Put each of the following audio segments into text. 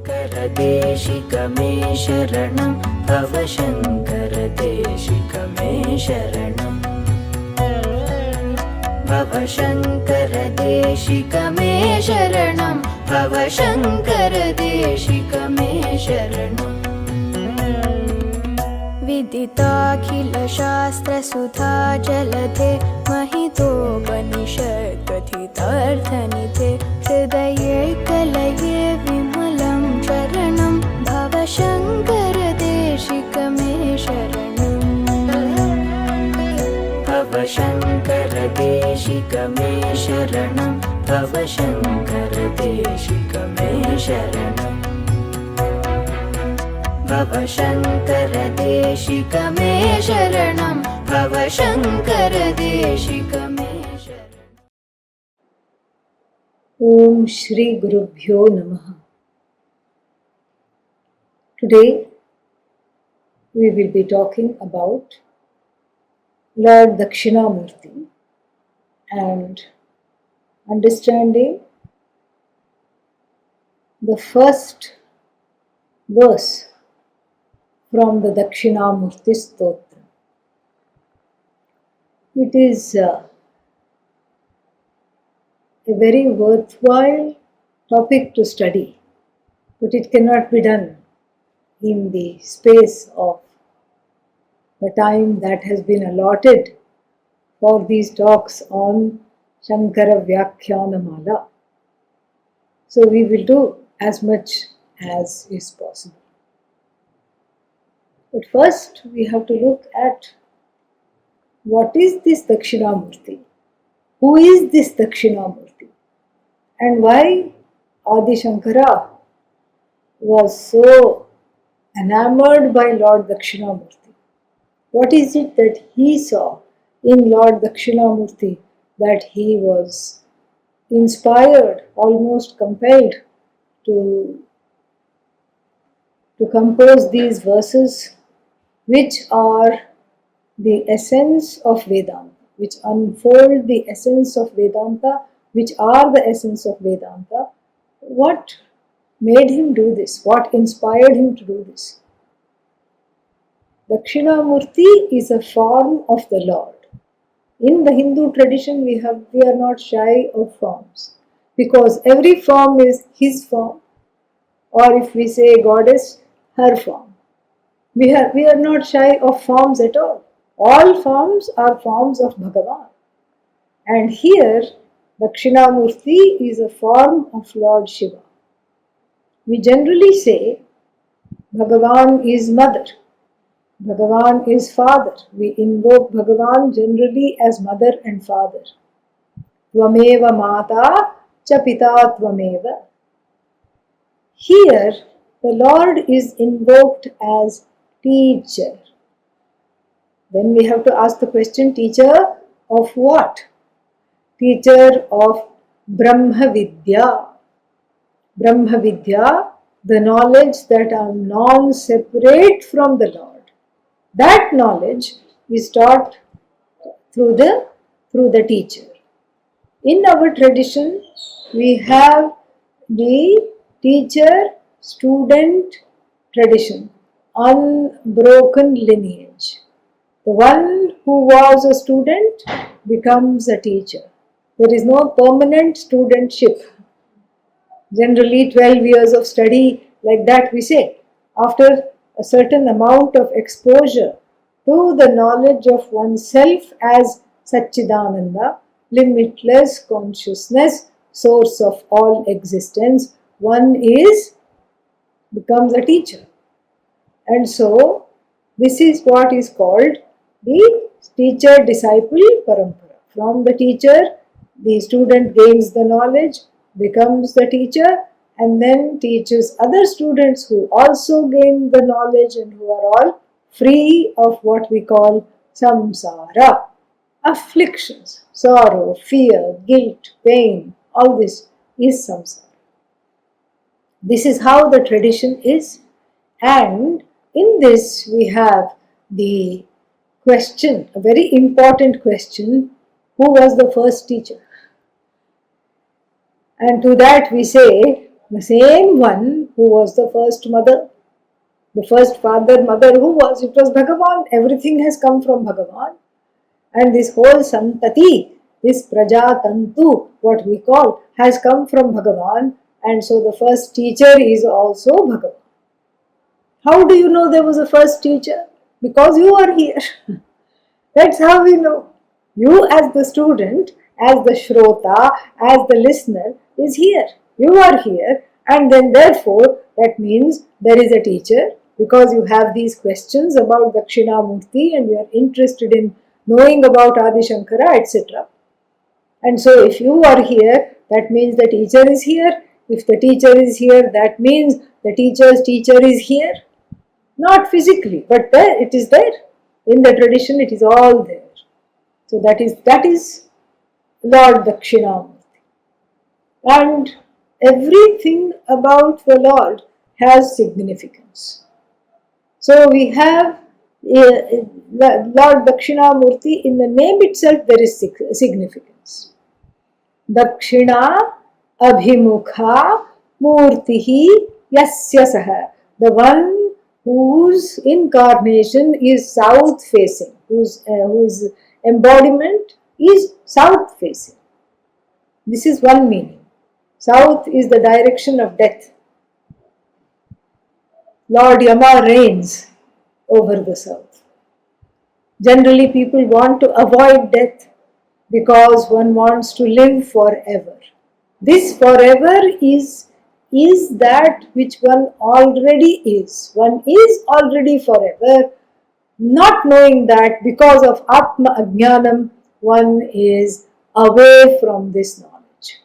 देशिक मे शरणं भवशङ्कर देशिक मे शरणं भवशङ्कर देशिक मे शरणं भवशङ्कर देशिक मे शरणं विदिताखिलशास्त्रसुधा जलधे महितोपनिषत्कथितार्थनिधे हृदये कलये विमलं शरणं भवशङ्कर देशिक मे शरणं भवशङ्कर देशिक मे शरणं भवशङ्कर देशिक मे शरणं भवशङ्कर देशिक मे शरणं भवशङ्कर देशिक मे शरणं Om Shri Gurubhyo Namaha. Today we will be talking about Lord Dakshinamurti and understanding the first verse from the Dakshinamurti Stotra. It is a very worthwhile topic to study, but it cannot be done in the space of the time that has been allotted for these talks on Shankara Vyakyanamala. So we will do as much as is possible. But first we have to look at what is this Dakshinamurti? Who is this Dakshinamurti? And why Adi Shankara was so enamored by Lord Dakshinamurti? What is it that he saw in Lord Dakshinamurti that he was inspired, almost compelled to compose these verses, which are the essence of Vedanta, which unfold the essence of Vedanta, which are the essence of Vedanta? What made him do this? What inspired him to do this? Dakshinamurti is a form of the Lord. In the Hindu tradition, we are not shy of forms, because every form is his form, or if we say goddess, her form. We are not shy of forms at all. All forms are forms of Bhagavan. And here, Dakshinamurti is a form of Lord Shiva. We generally say Bhagavan is mother, Bhagavan is father. We invoke Bhagavan generally as mother and father. Tvameva mata cha pita tvameva. Here, the Lord is invoked as teacher. Then we have to ask the question, teacher of what? Teacher of Brahma Vidya. Brahma Vidya, the knowledge that are non-separate from the Lord. That knowledge is taught through the teacher. In our tradition, we have the teacher-student tradition, unbroken lineage. The one who was a student becomes a teacher. There is no permanent studentship. Generally 12 years of study, like that we say. After a certain amount of exposure to the knowledge of oneself as Satchidananda, limitless consciousness, source of all existence, one becomes a teacher. And so, this is what is called the teacher-disciple parampara. From the teacher, the student gains the knowledge, becomes the teacher, and then teaches other students who also gain the knowledge and who are all free of what we call samsara, afflictions, sorrow, fear, guilt, pain. All this is samsara. This is how the tradition is, and in this we have the question, a very important question: who was the first teacher? And to that we say, The same one who was the first mother, the first father, mother, who was? It was Bhagavan. Everything has come from Bhagavan. And this whole Santati, this Prajatantu, what we call, has come from Bhagavan. And so the first teacher is also Bhagavan. How do you know there was a first teacher? Because you are here. That's how we know. You as the student, as the Shrota, as the listener is here. You are here, and then therefore that means there is a teacher, because you have these questions about Dakshinamurti and you are interested in knowing about Adi Shankara, etc. And so if you are here, that means the teacher is here. If the teacher is here, that means the teacher's teacher is here. Not physically, but there it is there. In the tradition, it is all there. So that is Lord Dakshinamurti. And everything about the Lord has significance. So we have Lord Dakshinamurti, in the name itself there is significance. Dakshina Abhimukha Murtihi Yasya Saha. The one whose incarnation is south facing, whose embodiment is south facing. This is one meaning. South is the direction of death. Lord Yama reigns over the south. Generally, people want to avoid death because one wants to live forever. This forever is that which one already is. One is already forever, not knowing that because of Atma Ajnanam, one is away from this knowledge.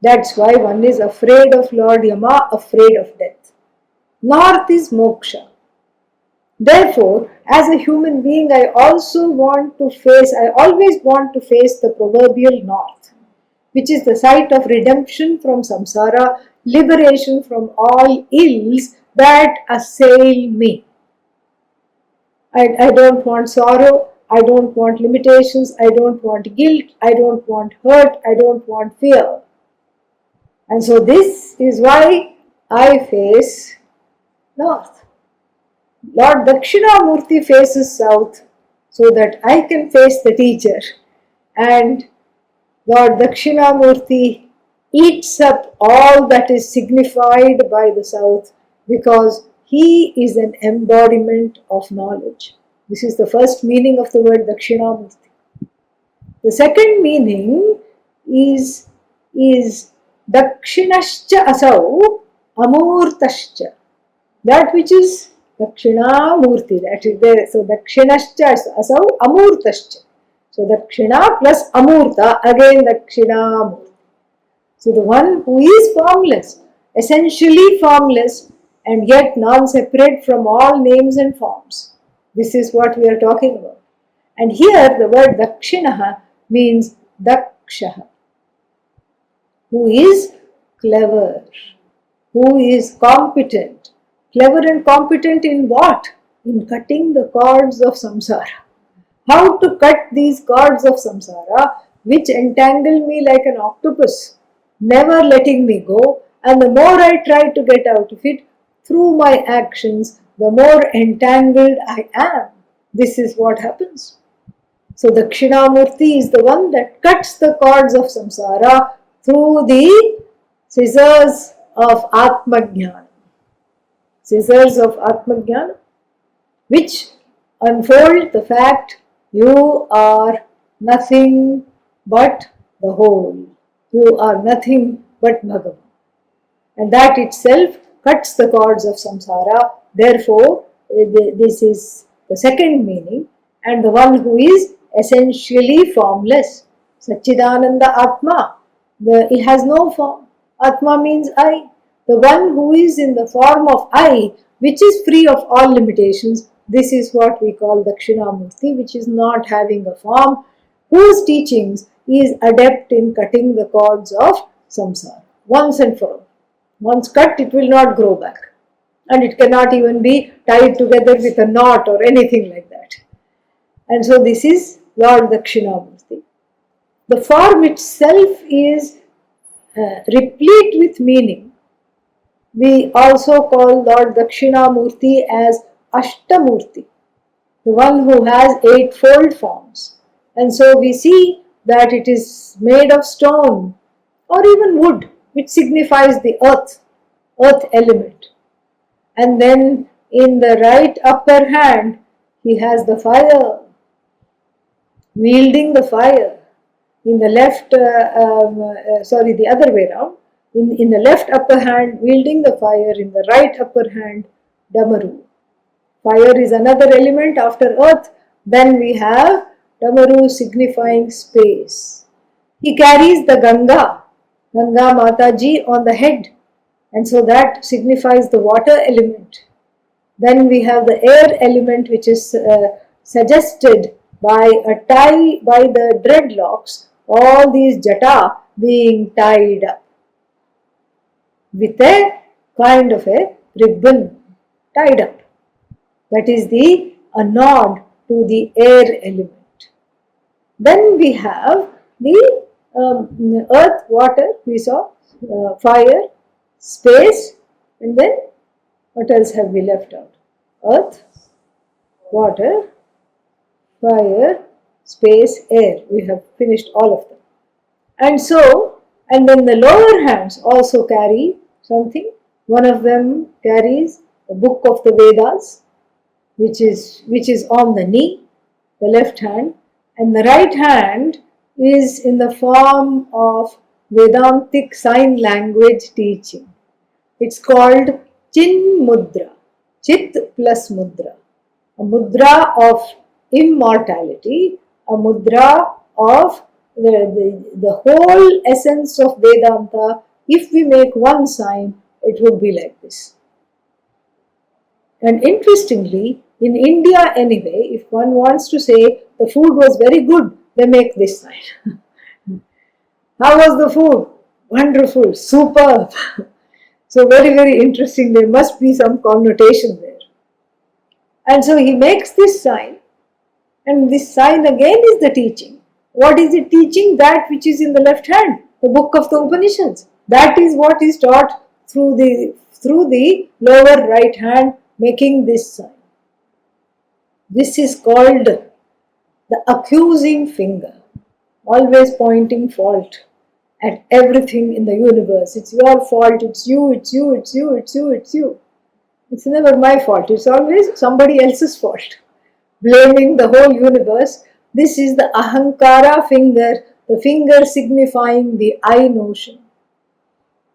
That's why one is afraid of Lord Yama, afraid of death. North is moksha. Therefore, as a human being, I always want to face the proverbial north, which is the site of redemption from samsara, liberation from all ills that assail me. I don't want sorrow, I don't want limitations, I don't want guilt, I don't want hurt, I don't want fear. And so this is why I face north. Lord Dakshinamurti faces south so that I can face the teacher, and Lord Dakshinamurti eats up all that is signified by the south because he is an embodiment of knowledge. This is the first meaning of the word Dakshinamurti. The second meaning is Dakshinascha asau amurtascha. That which is Dakshinamurti, that is there. So Dakshinascha asau amurtascha. So Dakshina plus Amurta, again Dakshinamurti. So the one who is formless, essentially formless, and yet non-separate from all names and forms. This is what we are talking about. And here the word Dakshinaha means Dakshaha, who is clever, who is competent. Clever and competent in what? In cutting the cords of samsara. How to cut these cords of samsara, which entangle me like an octopus, never letting me go, and the more I try to get out of it through my actions, the more entangled I am. This is what happens. So Dakshinamurti is the one that cuts the cords of samsara through the scissors of Atmajnana. Scissors of Atmajnana, which unfold the fact you are nothing but the whole. You are nothing but Bhagavan. And that itself cuts the cords of samsara. Therefore, this is the second meaning, and the one who is essentially formless. Satchidananda Atma. It has no form. Atma means I. The one who is in the form of I, which is free of all limitations, this is what we call Dakshinamurti, which is not having a form, whose teachings is adept in cutting the cords of samsara once and for all. Once cut, it will not grow back, and it cannot even be tied together with a knot or anything like that. And so this is Lord Dakshinamurti. The form itself is replete with meaning, We also call Lord Dakshinamurti as Ashtamurti, the one who has eightfold forms. And so we see that it is made of stone or even wood, which signifies the earth element. And then in the right upper hand, he has the fire, wielding the fire. In the left, the other way around. In the left upper hand, wielding the fire. In the right upper hand, Damaru. Fire is another element after earth. Then we have Damaru signifying space. He carries the Ganga Mataji on the head, and so that signifies the water element. Then we have the air element, which is suggested by a tie, by the dreadlocks, all these jata being tied up with a kind of a ribbon tied up. That is a nod to the air element. Then we have the earth, water, we saw, fire, space, and then what else have we left out? Earth, water, fire, space, air. We have finished all of them. And then the lower hands also carry something. One of them carries the book of the Vedas, which is on the knee, the left hand, and the right hand is in the form of Vedantic sign language teaching. It's called Chin Mudra, Chit plus Mudra, a mudra of immortality, a mudra of the whole essence of Vedanta. If we make one sign, it would be like this. And interestingly, in India anyway, if one wants to say the food was very good, they make this sign. How was the food? Wonderful, superb. So very, very interesting. There must be some connotation there. And so he makes this sign, and this sign again is the teaching. What is it teaching? That which is in the left hand, the book of the Upanishads. That is what is taught through the lower right hand, making this sign. This is called the accusing finger, always pointing fault at everything in the universe. It's your fault, it's you, it's you, it's you, it's you, it's you. It's never my fault, it's always somebody else's fault. Blaming the whole universe. This is the ahankara finger, the finger signifying the I notion.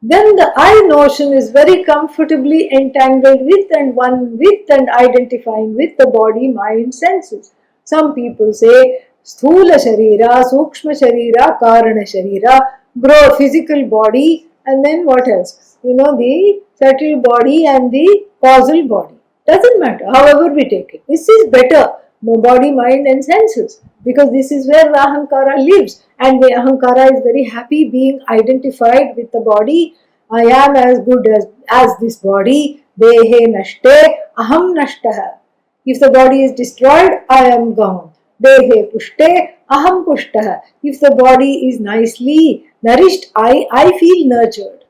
Then the I notion is very comfortably entangled with and one with and identifying with the body, mind, senses. Some people say Sthula Sharira, Sukshma Sharira, Karana Sharira, grow physical body, and then what else? The subtle body and the causal body. Doesn't matter, however we take it. This is better, the body, mind and senses, because this is where the ahankara lives, and the ahankara is very happy being identified with the body. I am as good as this body. Dehe nashte aham nashtah. If the body is destroyed, I am gone. Dehe pushte aham pushtah. If the body is nicely nourished, I feel nurtured.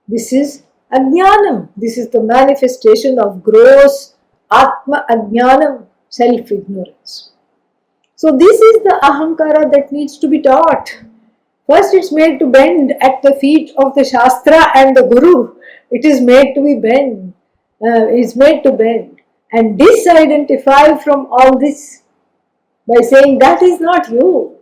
This is ajnanam. This is the manifestation of gross atma ajnanam, self-ignorance. So this is the ahankara that needs to be taught. First it's made to bend at the feet of the Shastra and the Guru. It is made to be bend. It's made to bend and disidentify from all this by saying that is not you.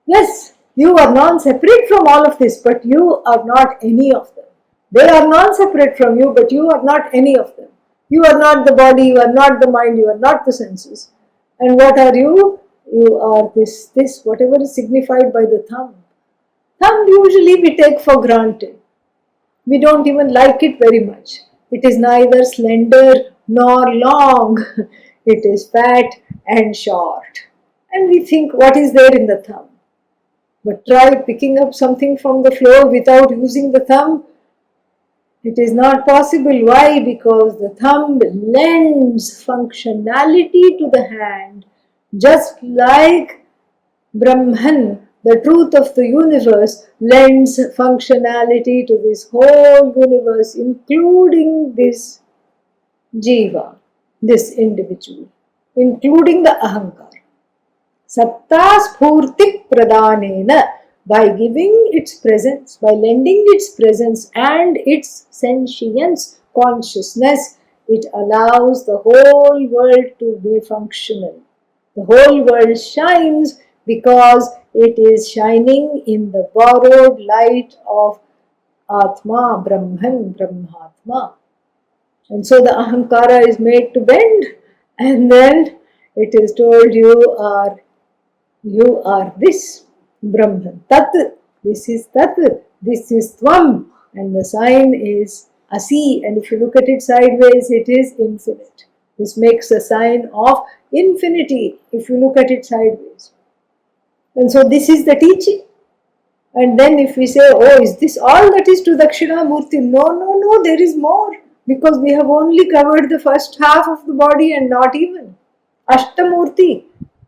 Yes, you are non-separate from all of this, but you are not any of them. They are non-separate from you, but you are not any of them. You are not the body, you are not the mind, you are not the senses. And what are you? You are this, whatever is signified by the thumb. Thumb usually we take for granted. We don't even like it very much. It is neither slender nor long. It is fat and short. And we think, what is there in the thumb? But try picking up something from the floor without using the thumb. It is not possible. Why? Because the thumb lends functionality to the hand, just like Brahman the truth of the universe lends functionality to this whole universe, including this jiva, this individual, including the ahankara. Satta spurtik pradhanena, by giving its presence, by lending its presence and its sentience, consciousness, it allows the whole world to be functional. The whole world shines because it is shining in the borrowed light of Atma, Brahman, Brahmatma. And so the Ahankara is made to bend, and then it is told you are this Brahman, Tat, this is Tat, this is Tvam, and the sign is Asi, and if you look at it sideways, it is infinite. This makes a sign of infinity if you look at it sideways. And so this is the teaching. And then if we say, oh, is this all that is to Dakshinamurti? No, there is more. Because we have only covered the first half of the body and not even. Ashtamurti,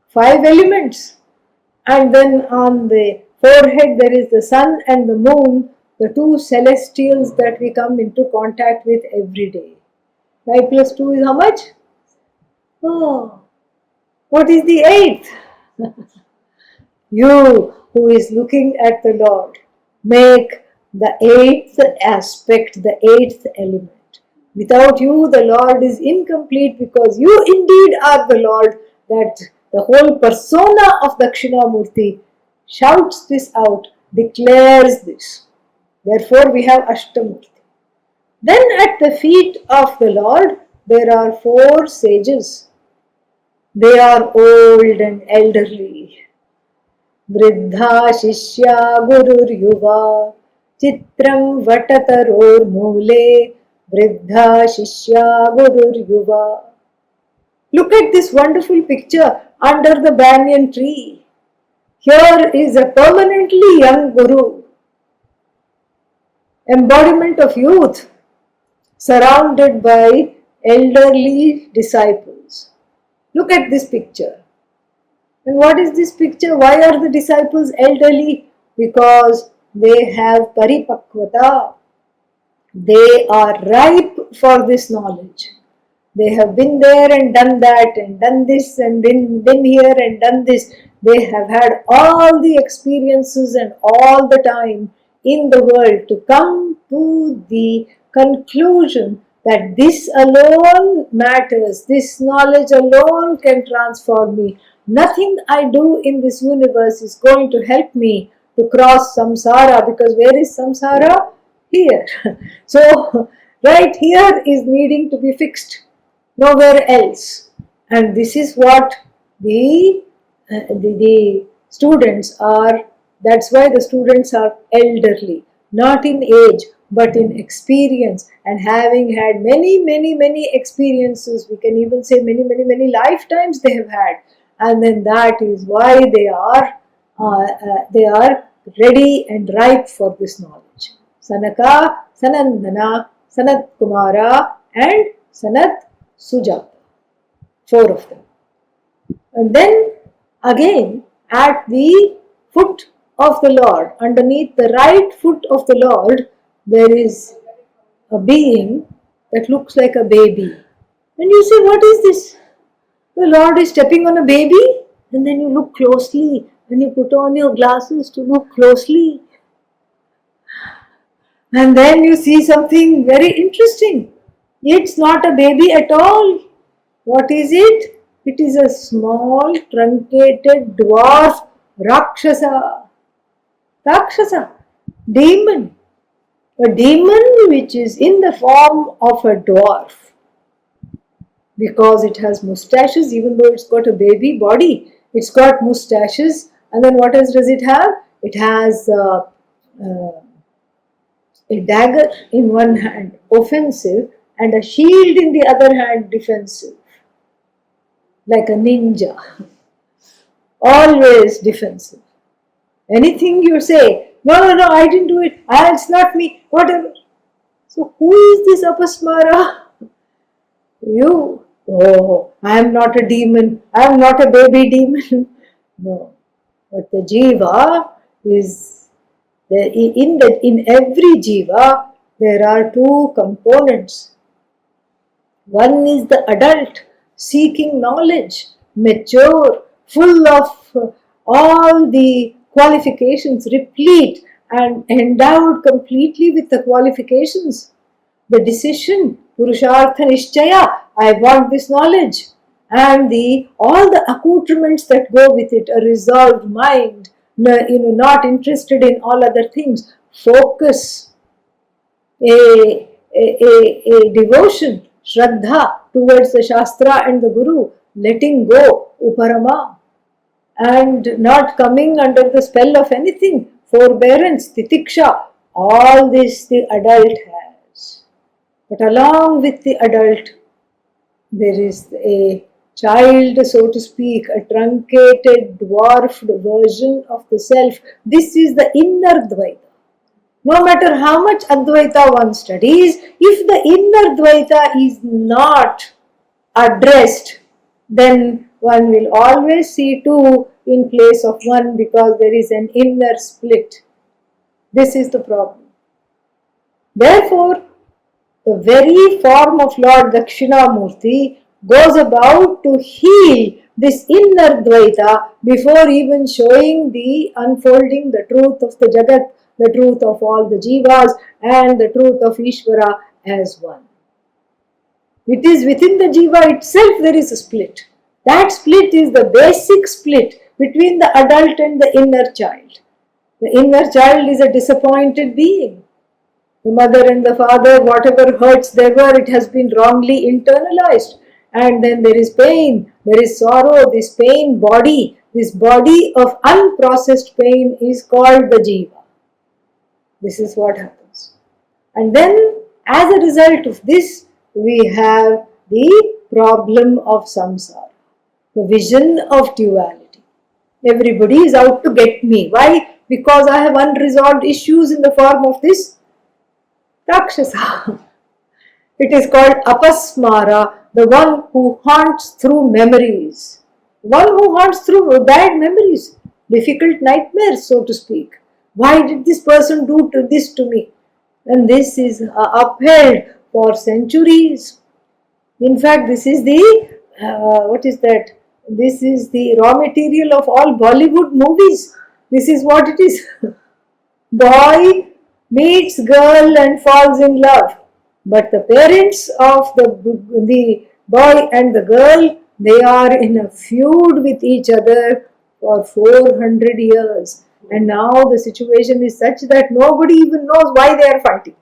5 elements. And then on the forehead there is the sun and the moon, the 2 celestials that we come into contact with every day. 5 plus 2 is how much? Oh, what is the 8th? You who is looking at the Lord, make the 8th aspect, the 8th element. Without you, the Lord is incomplete, because you indeed are the Lord. That the whole persona of Dakshinamurti shouts this out, declares this. Therefore, we have Ashtamurti. Then at the feet of the Lord, there are 4 sages. They are old and elderly. Vriddha Shishya Gurur Yuva Chitram Vatataror Mule Vriddha Shishya Gurur Yuva. Look at this wonderful picture under the banyan tree. Here is a permanently young Guru, embodiment of youth, surrounded by elderly disciples. Look at this picture. And what is this picture? Why are the disciples elderly? Because they have paripakvata. They are ripe for this knowledge. They have been there and done that and done this and been here and done this. They have had all the experiences and all the time in the world to come to the conclusion that this alone matters. This knowledge alone can transform me. Nothing I do in this universe is going to help me to cross samsara, because where is samsara? Here. So, right here is needing to be fixed, nowhere else. And this is what the students are. That's why the students are elderly, not in age, but in experience, and having had many experiences. We can even say many lifetimes they have had. And then that is why they are ready and ripe for this knowledge. Sanaka, Sanandana, Sanat Kumara, and Sanat Sujata. 4 of them. And then again at the foot of the Lord, underneath the right foot of the Lord, there is a being that looks like a baby. And you say, what is this? The Lord is stepping on a baby, and then you look closely and you put on your glasses to look closely. And then you see something very interesting. It's not a baby at all. What is it? It is a small, truncated dwarf Rakshasa. Rakshasa, demon. A demon which is in the form of a dwarf. Because it has mustaches, even though it's got a baby body, it's got mustaches. And then what else does it have? It has a dagger in one hand, offensive, and a shield in the other hand, defensive. Like a ninja. Always defensive. Anything you say, no, I didn't do it, it's not me, whatever. So who is this Apasmara? You. Oh, I am not a demon. I am not a baby demon. No. But the jiva is in every jiva there are two components. One is the adult seeking knowledge, mature, full of all the qualifications, replete and endowed completely with the qualifications. The decision, Purushartha Nishchaya, I want this knowledge, and the all the accoutrements that go with it, a resolved mind, not interested in all other things, focus, a devotion, Shraddha towards the Shastra and the Guru, letting go, Uparama, and not coming under the spell of anything, forbearance, titiksha, all this the adult has. But along with the adult, there is a child, so to speak, a truncated, dwarfed version of the self. This is the inner Dvaita. No matter how much Advaita one studies, if the inner Dvaita is not addressed, then one will always see two in place of one because there is an inner split. This is the problem. Therefore, the very form of Lord Dakshinamurti goes about to heal this inner Dvaita before even showing the unfolding the truth of the Jagat, the truth of all the Jivas, and the truth of Ishvara as one. It is within the Jiva itself there is a split. That split is the basic split between the adult and the inner child. The inner child is a disappointed being. The mother and the father, whatever hurts there were, it has been wrongly internalized. And then there is pain, there is sorrow, this pain body, this body of unprocessed pain is called the Jiva. This is what happens. And then as a result of this, we have the problem of samsara, the vision of duality. Everybody is out to get me. Why? Because I have unresolved issues in the form of this Rakshasa. It is called apasmara, the one who haunts through memories. One who haunts through bad memories, difficult nightmares, so to speak. Why did this person do this to me? And this is upheld for centuries. In fact, this is the, This is the raw material of all Bollywood movies. This is what it is. Boy meets girl and falls in love. But the parents of the boy and the girl, they are in a feud with each other for 400 years. And now the situation is such that nobody even knows why they are fighting.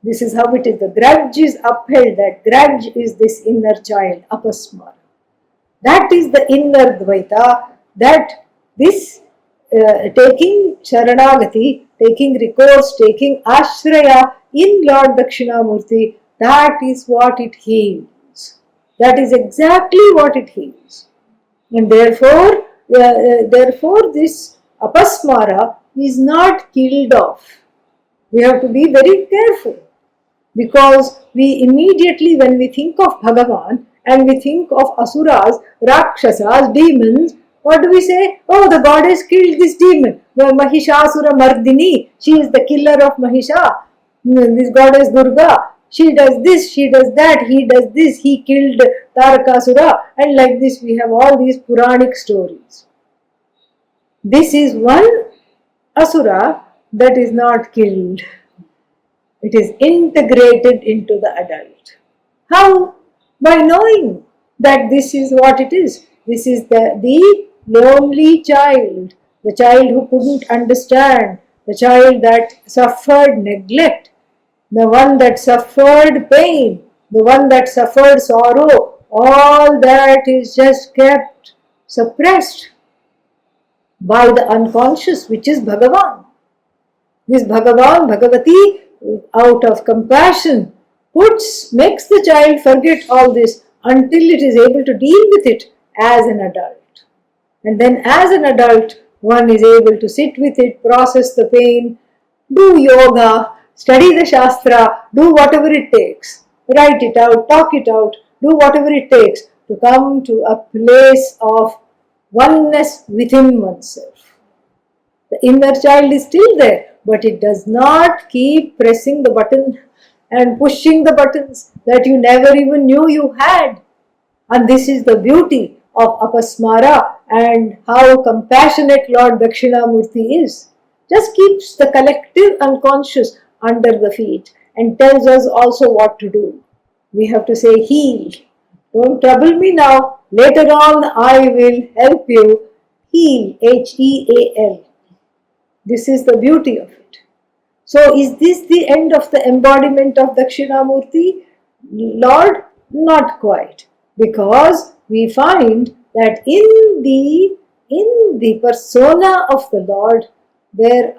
This is how it is. The grudge is upheld. That grudge is this inner child, apasmara. That is the inner Dvaita. That this taking Sharanagati, taking recourse, taking Ashraya in Lord Dakshinamurti, that is what it heals. That is exactly what it heals. And therefore this apasmara is not killed off. We have to be very careful. Because we immediately, when we think of Bhagavan and we think of asuras, rakshasas, demons, what do we say? Oh, the goddess killed this demon. The Mahishasura Mardini, she is the killer of Mahisha. This goddess Durga, she does this, she does that, he does this, he killed Tarakasura. And like this, we have all these Puranic stories. This is one asura that is not killed. It is integrated into the adult. How? By knowing that this is what it is. This is the lonely child, the child who couldn't understand, the child that suffered neglect, the one that suffered pain, the one that suffered sorrow. All that is just kept suppressed by the unconscious, which is Bhagavan. This Bhagavan, Bhagavati, out of compassion, makes the child forget all this until it is able to deal with it as an adult. And then as an adult, one is able to sit with it, process the pain, do yoga, study the Shastra, do whatever it takes, write it out, talk it out, do whatever it takes to come to a place of oneness within oneself. The inner child is still there, but it does not keep pressing the button and pushing the buttons that you never even knew you had. And this is the beauty of Apasmara and how compassionate Lord Dakshinamurti is. Just keeps the collective unconscious under the feet and tells us also what to do. We have to say, heal. Don't trouble me now. Later on, I will help you. Heal, Heal. This is the beauty of it. So, is this the end of the embodiment of Dakshinamurti? Lord, not quite. Because we find that in the persona of the Lord, there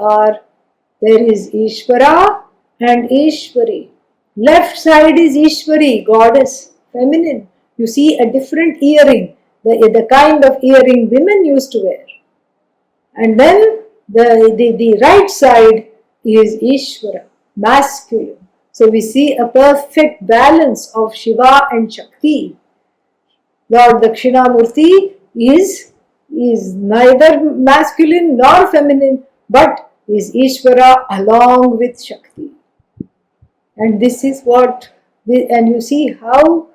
is Ishvara and Ishvari. Left side is Ishvari, goddess, feminine. You see a different earring, the kind of earring women used to wear. And then the right side is Ishvara, masculine. So we see a perfect balance of Shiva and Shakti. Lord Dakshinamurti is neither masculine nor feminine, but is Ishvara along with Shakti. And this is what, and you see how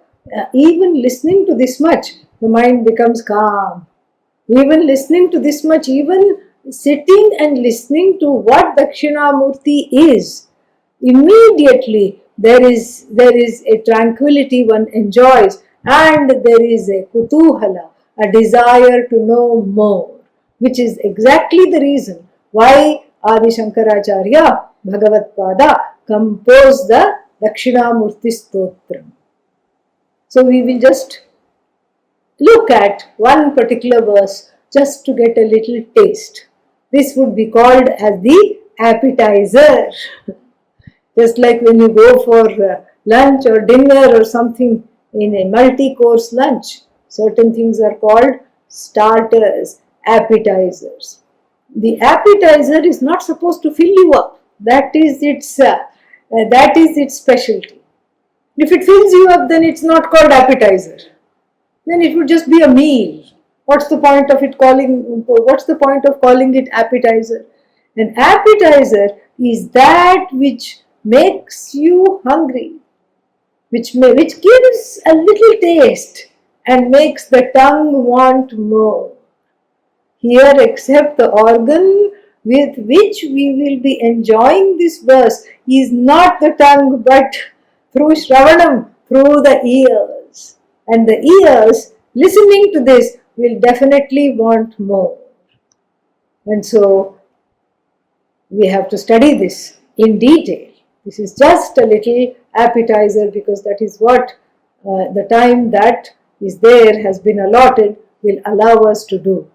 even listening to this much, the mind becomes calm. Even listening to this much, even sitting and listening to what Dakshinamurti is, immediately there is a tranquility one enjoys, and there is a kutuhala, a desire to know more, which is exactly the reason why Adi Shankaracharya Bhagavat Pada composed the Dakshinamurti Stotram. So we will just look at one particular verse just to get a little taste. This would be called as the appetizer. Just like when you go for lunch or dinner or something in a multi-course lunch, certain things are called starters, appetizers. The appetizer is not supposed to fill you up. That is its specialty. If it fills you up, then it's not called appetizer. Then it would just be a meal. What's the point of calling it appetizer? An appetizer is that which makes you hungry, which gives a little taste and makes the tongue want more. Here, except the organ with which we will be enjoying this verse is not the tongue, but through Shravanam, through the ears. And the ears, listening to this, will definitely want more. And so, we have to study this in detail. This is just a little appetizer because that is what the time that is there has been allotted will allow us to do.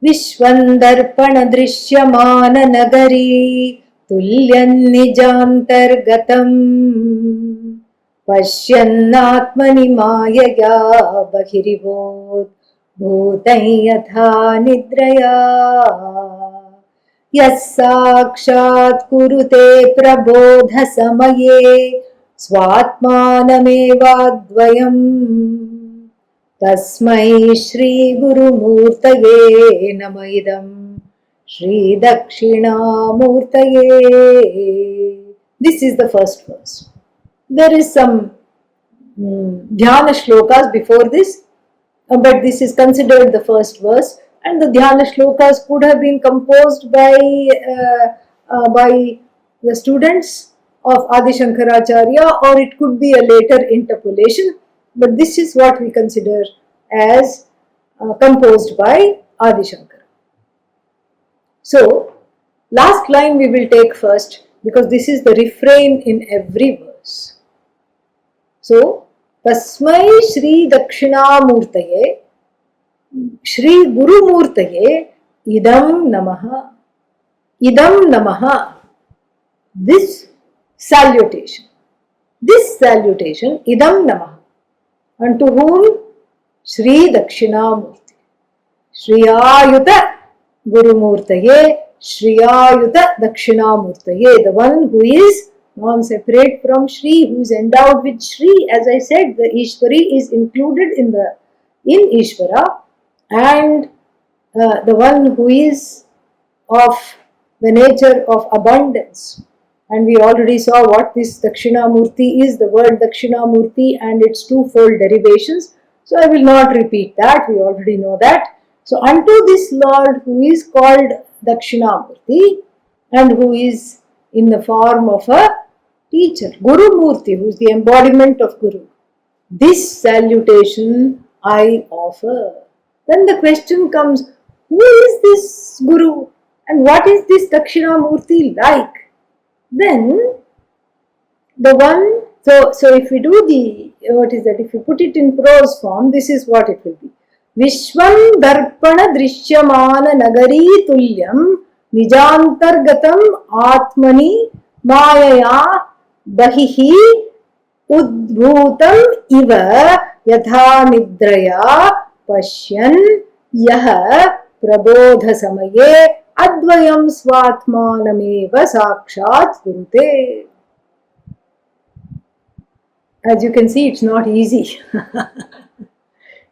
Vishwandarpana drishyamana nagari तुल्यन्निजान्तर्गतम् पश्यन्नात्मनि मायया बहिरिवोत् भूतं यथा निद्रया यः साक्षात् कुरुते प्रबोधसमये स्वात्मानमेवाद्वयम् तस्मै श्रीगुरुमूर्तये नमः इदम् Shri Dakshinamurtaye. This is the first verse. There is some dhyana shlokas before this, but this is considered the first verse, and the dhyana shlokas could have been composed by the students of Adi Shankaracharya, or it could be a later interpolation, but this is what we consider as composed by Adi Shankara. So, last line we will take first because this is the refrain in every verse. So, Tasmai Shri Dakshinamurtaye, Shri Gurumurtaye, Idam Namaha. Idam Namaha. This salutation, Idam Namaha. Unto whom? Shri Dakshinamurti. Shriyayuta Gurumurtaye, Shriyayuta Dakshinamurtaye, the one who is non-separate from Shri, who is endowed with Shri. As I said, the Ishwari is included in the in Ishvara, and the one who is of the nature of abundance. And we already saw what this Dakshinamurti is, the word Dakshinamurti and its twofold derivations. So I will not repeat that, we already know that. So unto this Lord who is called Dakshinamurti and who is in the form of a teacher, Guru Murti, who is the embodiment of Guru, this salutation I offer. Then the question comes, who is this Guru and what is this Dakshinamurti like? Then the one, so if we do the, what is that, if you put it in prose form, this is what it will be. Vishwam darpana drishyamana nagari tulyam nijantargatam atmani mayaya bahihi udbhutam iva yatha nidraya pashyan yah prabodha samaye advayam svatmanameva sakshat kurute. As you can see, it's not easy.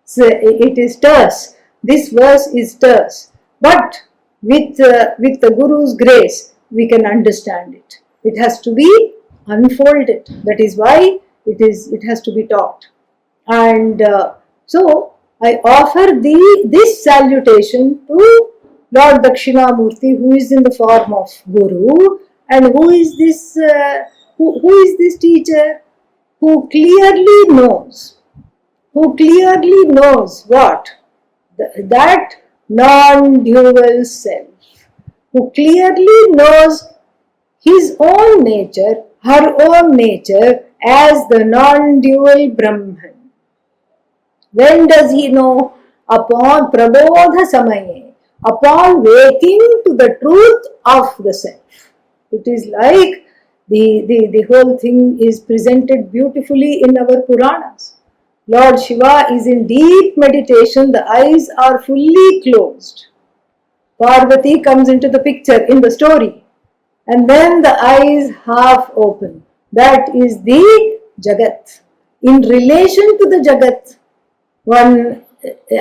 So it is terse. This verse is terse. But with the Guru's grace, we can understand it. It has to be unfolded. That is why it has to be taught. And so I offer this salutation to Lord Dakshinamurti, who is in the form of Guru, and who is this teacher, who clearly knows what? That non-dual self, who clearly knows his own nature, her own nature as the non-dual Brahman. When does he know? Upon prabodha samaye, upon waking to the truth of the self. It is like the whole thing is presented beautifully in our Puranas. Lord Shiva is in deep meditation, the eyes are fully closed. Parvati comes into the picture in the story, and then the eyes half open. That is the Jagat. In relation to the Jagat, one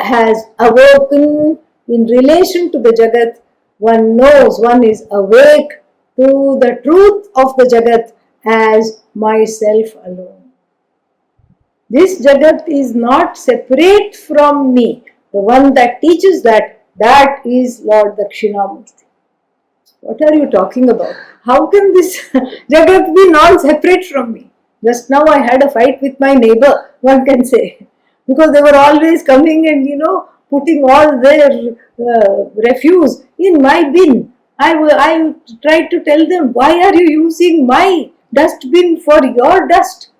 has awoken. In relation to the Jagat, one knows, one is awake to the truth of the Jagat as myself alone. This Jagat is not separate from me. The one that teaches that is Lord Dakshinamurti. What are you talking about? How can this Jagat be non-separate from me? Just now I had a fight with my neighbor, one can say, because they were always coming and putting all their refuse in my bin. I tried to tell them, why are you using my dustbin for your dust?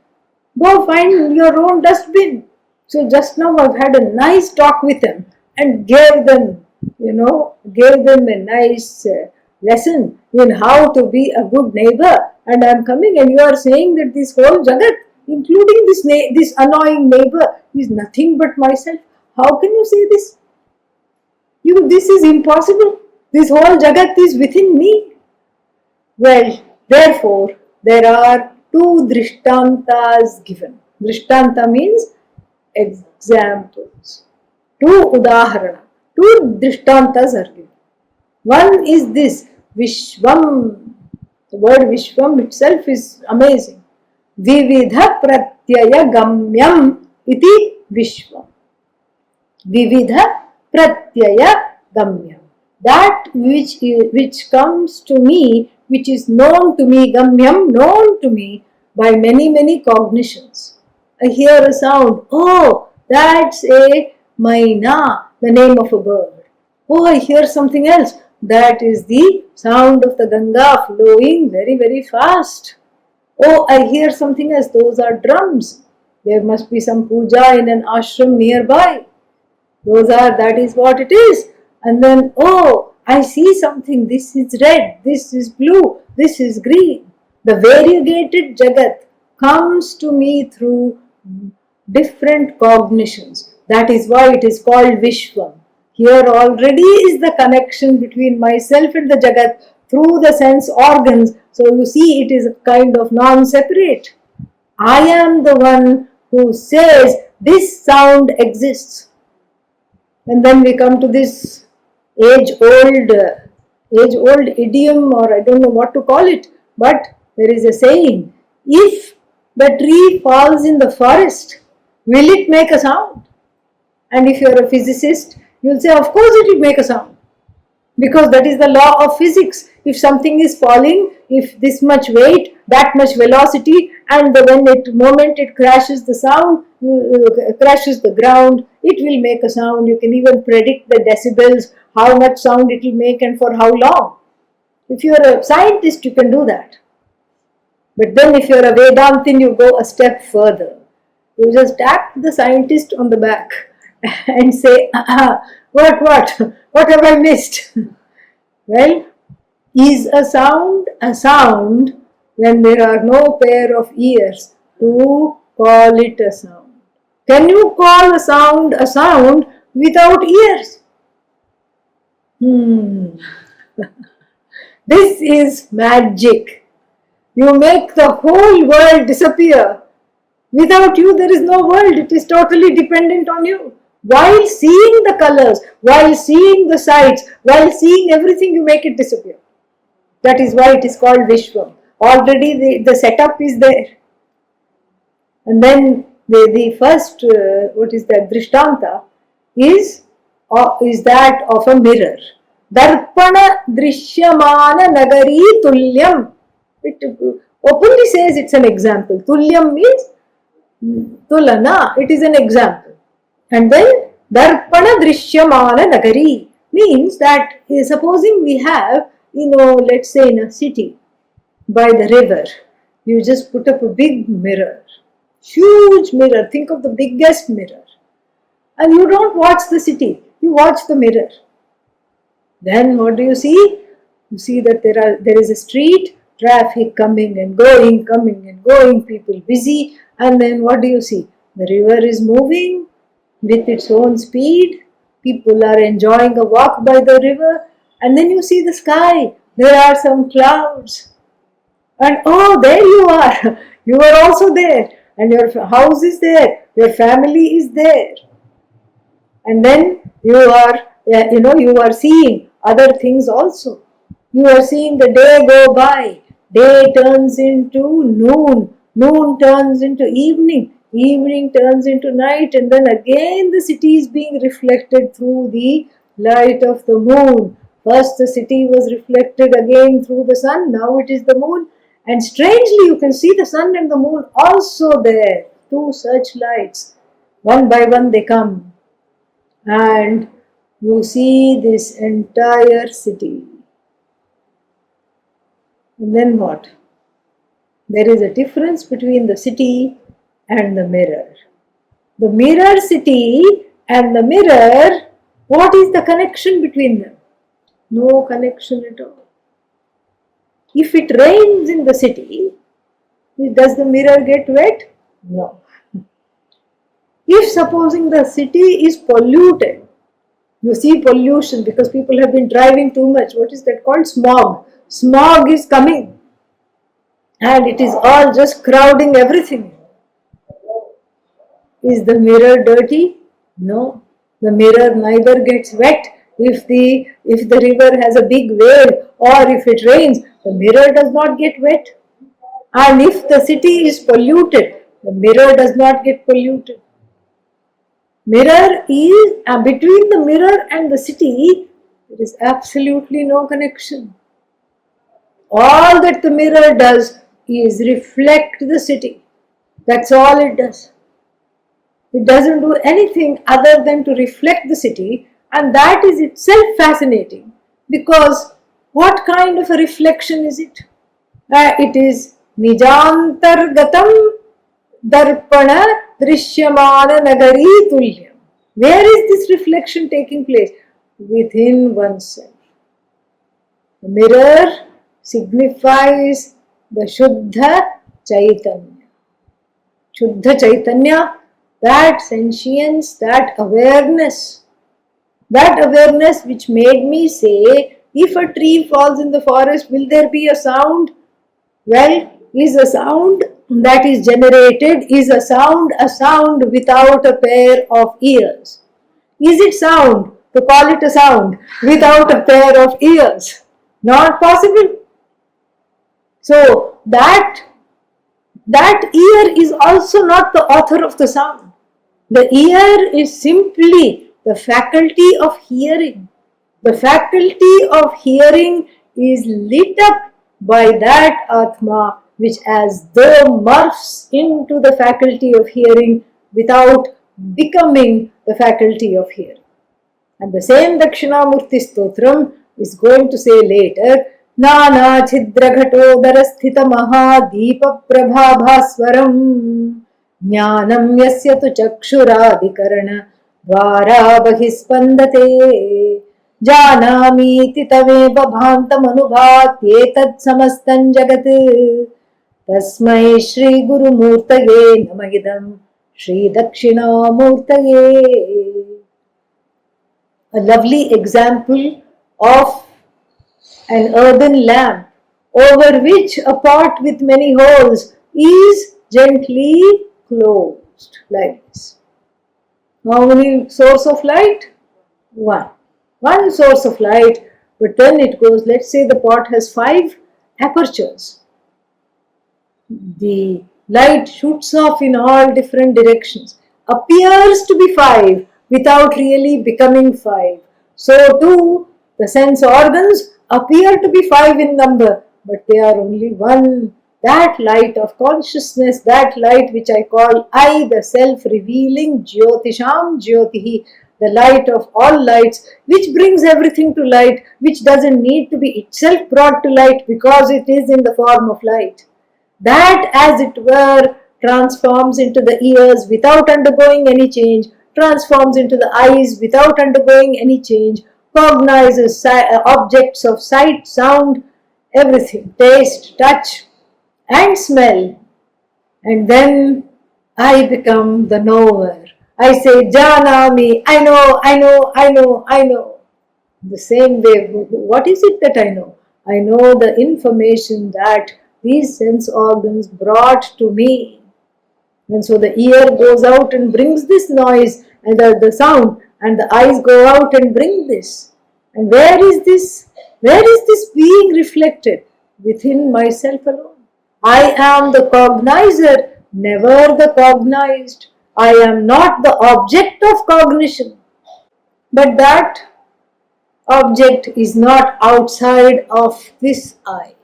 Go find your own dustbin. So just now I've had a nice talk with them and gave them a nice lesson in how to be a good neighbor. And I'm coming and you are saying that this whole Jagat, including this annoying neighbor, is nothing but myself. How can you say this? This is impossible. This whole Jagat is within me. Well, therefore, there are two drishtantas given. Drishtanta means examples. Two udaharana. Two drishtantas are given. One is this, Vishwam. The word Vishwam itself is amazing. Vividha pratyaya gamyam iti Vishwam. Vividha pratyaya gamyam. That which comes to me, which is known to me, gamyam, known to me by many cognitions. I hear a sound. Oh, that's a maina, the name of a bird. Oh, I hear something else. That is the sound of the Ganga flowing very fast. Oh, I hear something else. Those are drums. There must be some puja in an ashram nearby. That is what it is. And then, oh, I see something. This is red. This is blue. This is green. The variegated Jagat comes to me through different cognitions. That is why it is called Vishwam. Here already is the connection between myself and the Jagat through the sense organs. So you see, it is a kind of non-separate. I am the one who says this sound exists. And then we come to this age-old idiom, or I don't know what to call it, but there is a saying: if the tree falls in the forest, will it make a sound? And if you're a physicist, you'll say, of course it will make a sound, because that is the law of physics. If something is falling, if this much weight, that much velocity, and the moment it crashes crashes the ground, it will make a sound. You can even predict the decibels, how much sound it will make and for how long. If you're a scientist, you can do that. But then if you're a Vedantin, you go a step further. You just tap the scientist on the back and say, what have I missed? Well, is a sound when there are no pair of ears to call it a sound? Can you call a sound without ears? This is magic. You make the whole world disappear. Without you, there is no world. It is totally dependent on you. While seeing the colors, while seeing the sights, while seeing everything, you make it disappear. That is why it is called Vishwam. Already the setup is there. And then the first, Drishtanta is that of a mirror. Darpana Drishyamana Nagari Tulyam. It openly says it's an example. Tulyam means Tulana, it is an example. And then Darpana Drishyamana Nagari means that supposing we have, let's say in a city by the river, you just put up a big mirror, huge mirror, think of the biggest mirror, and you don't watch the city, you watch the mirror. Then what do you see? You see that there is a street, traffic coming and going, people busy, and then what do you see? The river is moving with its own speed, people are enjoying a walk by the river, and then you see the sky, there are some clouds, and oh, there you are, you are also there, and your house is there, your family is there, and then you are seeing other things also. You are seeing the day go by, day turns into noon, noon turns into evening, evening turns into night, and then again the city is being reflected through the light of the moon. First the city was reflected again through the sun, now it is the moon, and strangely you can see the sun and the moon also there, two such lights. One by one they come, and you see this entire city. And then what? There is a difference between the city and the mirror. The mirror city and the mirror, what is the connection between them? No connection at all. If it rains in the city, does the mirror get wet? No. If supposing the city is polluted, you see pollution because people have been driving too much. What is that called? Smog. Smog is coming and it is all just crowding everything. Is the mirror dirty? No. The mirror neither gets wet if the river has a big wave, or if it rains, the mirror does not get wet. And if the city is polluted, the mirror does not get polluted. Mirror is, between the mirror and the city, there is absolutely no connection. All that the mirror does is reflect the city. That's all it does. It doesn't do anything other than to reflect the city, and that is itself fascinating, because what kind of a reflection is it? It is Nijantargatam Darpana Drishyamana Nagari Tulyam. Where is this reflection taking place? Within oneself. The mirror signifies the Shuddha Chaitanya. Shuddha Chaitanya, that sentience, that awareness which made me say, if a tree falls in the forest, will there be a sound? Well, is a sound that is generated, is a sound without a pair of ears? Is it sound to call it a sound without a pair of ears? Not possible. So that ear is also not the author of the sound. The ear is simply the faculty of hearing. The faculty of hearing is lit up by that Atma which as though morphs into the faculty of hearing without becoming the faculty of hearing. And the same Dakshinamurti Stotram is going to say later, Nana Chidraghatodara Sthita Mahadeepa Prabhabhaswaram Jnanam Yasya Tu Chakshuradhikarana Dvara Bahispandate Janamiti Tameva Bhantamanubhatyetat Samastan Jagat Tasmai Shri Guru Murtaye Namahidam Shri Dakshinamurtaye. A lovely example of an earthen lamp over which a pot with many holes is gently closed like this. How many sources of light? One source of light, but then it goes, let's say the pot has 5 apertures. The light shoots off in all different directions, appears to be 5 without really becoming 5. So too, the sense organs appear to be 5 in number, but they are only one. That light of consciousness, that light which I call I, the self-revealing Jyotisham Jyotihi, the light of all lights, which brings everything to light, which doesn't need to be itself brought to light because it is in the form of light. That, as it were, transforms into the ears without undergoing any change, transforms into the eyes without undergoing any change, cognizes objects of sight, sound, everything, taste, touch, and smell. And then I become the knower. I say, Janami, I know, I know, I know, I know. The same way, what is it that I know? I know the information that these sense organs brought to me. And so the ear goes out and brings this noise and the sound, and the eyes go out and bring this. And where is this? Where is this being reflected? Within myself alone. I am the cognizer, never the cognized. I am not the object of cognition. But that object is not outside of this I.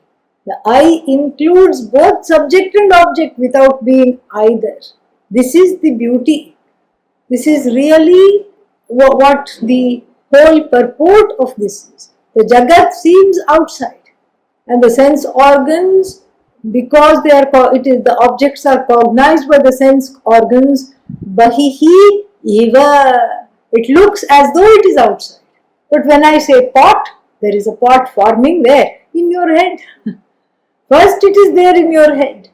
The I includes both subject and object without being either. This is the beauty. This is really what the whole purport of this is. The Jagat seems outside, and the sense organs, because they are the objects are cognized by the sense organs, bahihi eva. It looks as though it is outside. But when I say pot, there is a pot forming where? In your head. First it is there in your head.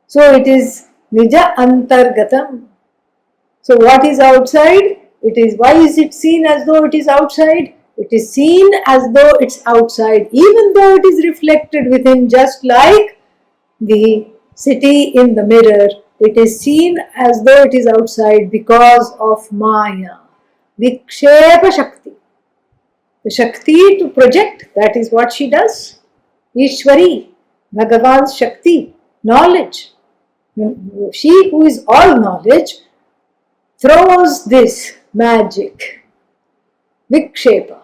So it is nija antargatam. So what is outside? It is, why is it seen as though it is outside? It is seen as though it's outside, even though it is reflected within, just like the city in the mirror. It is seen as though it is outside because of Maya. Vikshepa Shakti. The Shakti to project, that is what she does. Ishwari, Bhagavan's Shakti, knowledge. She who is all knowledge throws this magic, Vikshepa.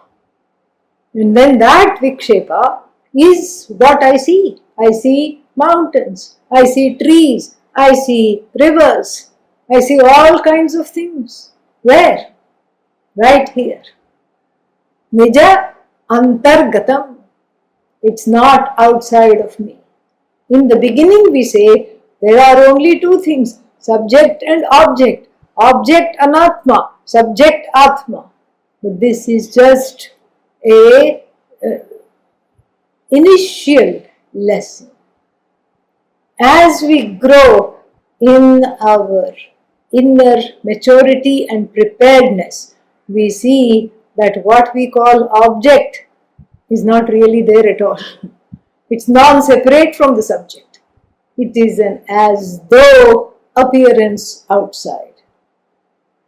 And then that Vikshepa is what I see. I see mountains, I see trees, I see rivers, I see all kinds of things. Where? Right here. Nija antargatam. It's not outside of me. In the beginning we say there are only 2 things, subject and object. Object anatma, subject atma. But this is just a initial lesson. As we grow in our inner maturity and preparedness, we see that what we call object is not really there at all. It's non-separate from the subject. It is an as though appearance outside.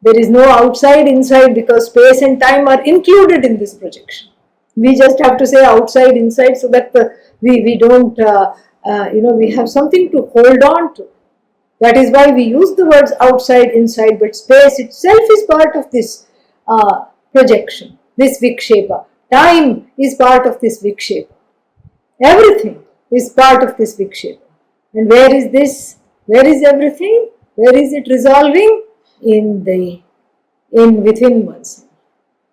There is no outside, inside, because space and time are included in this projection. We just have to say outside, inside, so that we don't, we have something to hold on to. That is why we use the words outside, inside, but space itself is part of this projection, this Vikshepa. Time is part of this Vikshepa. Everything is part of this Vikshepa. And where is this? Where is everything? Where is it resolving? Within oneself.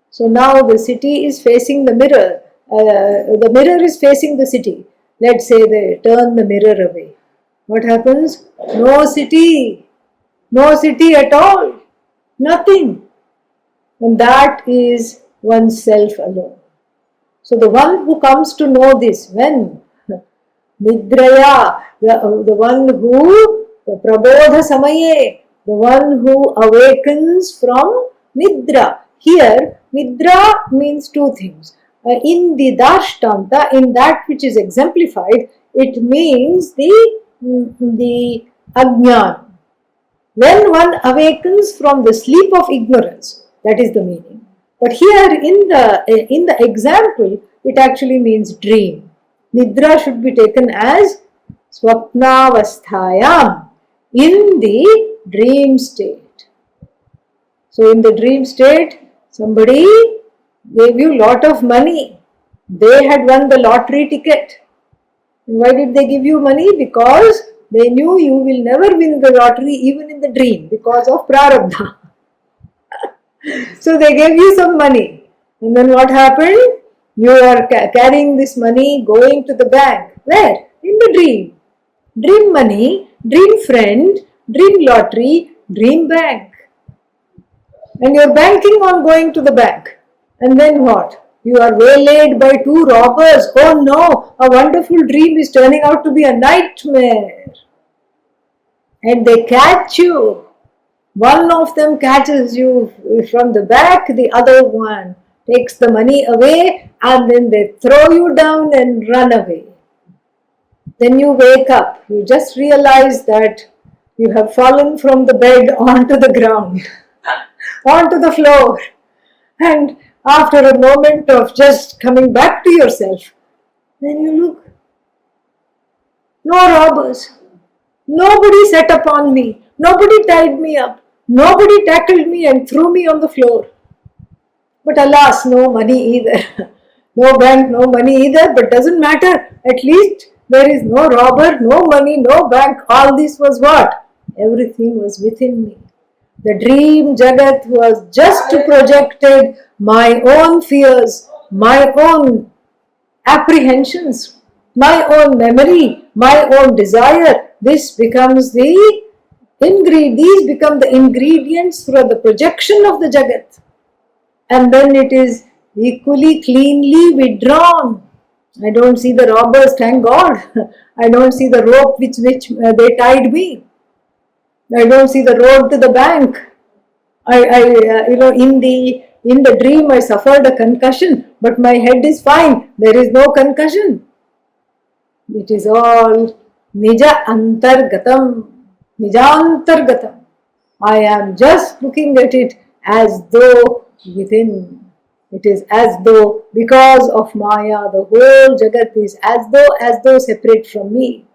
So now the city is facing the mirror. The mirror is facing the city. Let's say they turn the mirror away. What happens? No city. No city at all. Nothing. And that is oneself alone. So the one who comes to know this, when? Nidraya, the one who, Prabodha Samaye, the one who awakens from Nidra. Here, Nidra means two things. In the Dashtanta, in that which is exemplified, it means the Ajnana. When one awakens from the sleep of ignorance, that is the meaning. But here in the example, it actually means dream. Nidra should be taken as Swapnavasthayam, in the dream state. So in the dream state, somebody gave you lot of money. They had won the lottery ticket. Why did they give you money? Because they knew you will never win the lottery even in the dream because of prarabdha. So they gave you some money. And then what happened? You are carrying this money, going to the bank. Where? In the dream. Dream money, dream friend, dream lottery, dream bank. And you are banking on going to the bank. And then what? You are waylaid by two robbers. Oh no, a wonderful dream is turning out to be a nightmare. And they catch you. One of them catches you from the back, the other one takes the money away, and then they throw you down and run away. Then you wake up. You just realize that you have fallen from the bed onto the ground, onto the floor. And after a moment of just coming back to yourself, then you look. No robbers. Nobody set upon me. Nobody tied me up. Nobody tackled me and threw me on the floor. But alas, no money either. No bank, no money either, but doesn't matter. At least there is no robber, no money, no bank. All this was what? Everything was within me. The dream Jagat was just projected my own fears, my own apprehensions, my own memory, my own desire. This becomes these become the ingredients for the projection of the Jagat. And then it is equally cleanly withdrawn. I don't see the robbers, thank God. I don't see the rope which they tied me. I don't see the road to the bank. In the dream I suffered a concussion, but my head is fine. There is no concussion. It is all Nija Antargatam, Nijantargatam. I am just looking at it as though within. It is as though because of Maya, the whole Jagat is as though separate from me,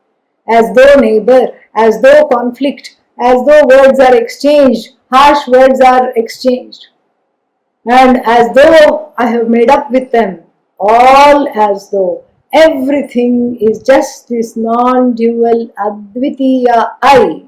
as though neighbor, as though conflict, as though words are exchanged, harsh words are exchanged, and as though I have made up with them, all as though everything is just this non-dual Advitiya I,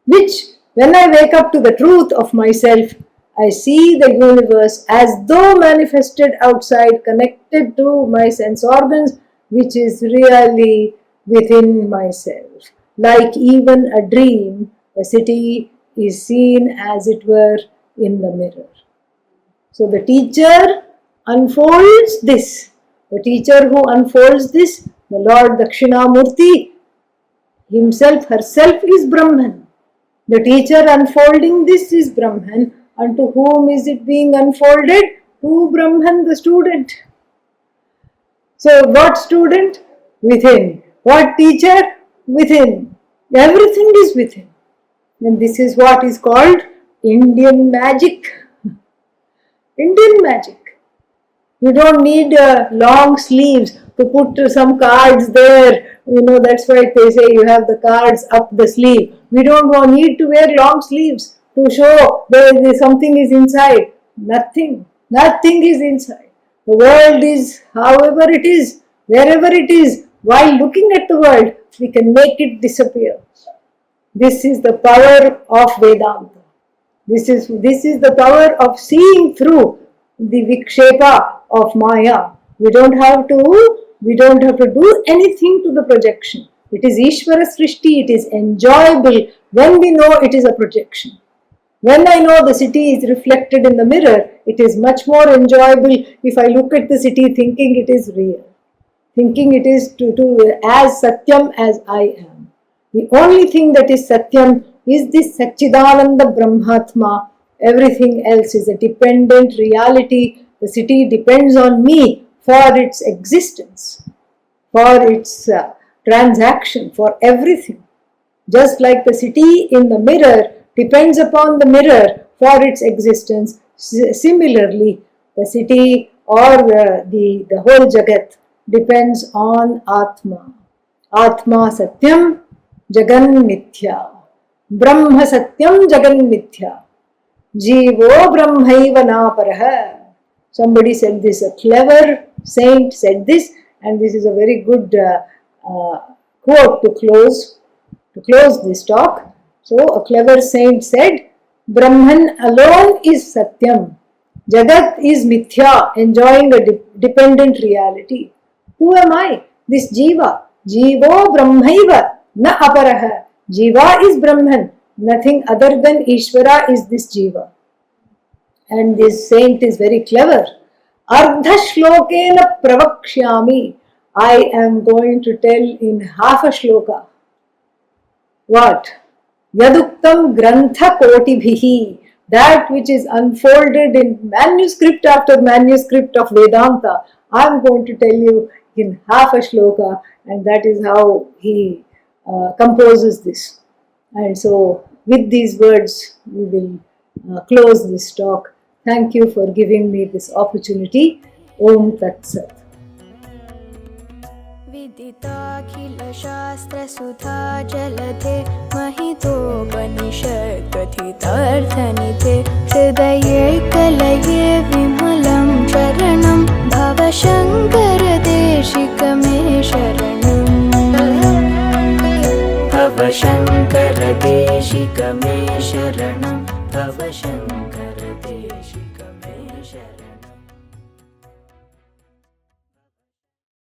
which when I wake up to the truth of myself, I see the universe as though manifested outside, connected to my sense organs, which is really within myself. Like even a dream, the city is seen as it were in the mirror. So the teacher unfolds this. The teacher who unfolds this, the Lord Dakshinamurti, himself, herself is Brahman. The teacher unfolding this is Brahman. And to whom is it being unfolded? To Brahman, the student. So what student? Within. What teacher? Within. Everything is within. And this is what is called Indian magic. Indian magic. You don't need long sleeves to put some cards there. That's why they say you have the cards up the sleeve. We don't need to wear long sleeves to show there something is inside. Nothing. Nothing is inside. The world is however it is, wherever it is. While looking at the world, we can make it disappear. This is the power of Vedanta. This is the power of seeing through the vikshepa of Maya. We don't have to do anything to the projection. It is Ishvara Srishti. It is enjoyable when we know it is a projection. When I know the city is reflected in the mirror, it is much more enjoyable if I look at the city thinking it is real, thinking it is as Satyam as I am. The only thing that is Satyam is this Satchidananda Brahmatma. Everything else is a dependent reality. The city depends on me for its existence, for its transaction, for everything. Just like the city in the mirror depends upon the mirror for its existence, similarly, the city or the whole Jagat depends on Atma. Atma Satyam Jagan Mithya. Brahma Satyam Jagan Mithya. Jivo Brahmaiva Naparaha. Somebody said this, a clever saint said this, and this is a very good quote to close this talk. So a clever saint said, Brahman alone is Satyam. Jagat is Mithya, enjoying a dependent reality. Who am I? This Jiva. Jivo Brahmaiva na aparaha. Jiva is Brahman. Nothing other than Ishvara is this Jiva. And this saint is very clever. Ardha shlokena pravakshyami. I am going to tell in half a shloka. What? Yaduktam grantha kotibhihi. That which is unfolded in manuscript after manuscript of Vedanta, I am going to tell you in half a shloka, and that is how he composes this. And so, with these words, we will close this talk. Thank you for giving me this opportunity. Om Tat Sat. विदिताखिल शास्त्र सुधा जलधे महितोपनिषत् कथितार्थनिधे हृदये कलये विमलं चरणं भवशङ्कर देशिकमे शरणम् भवशङ्कर देशिकमे शरणं भवशङ्कर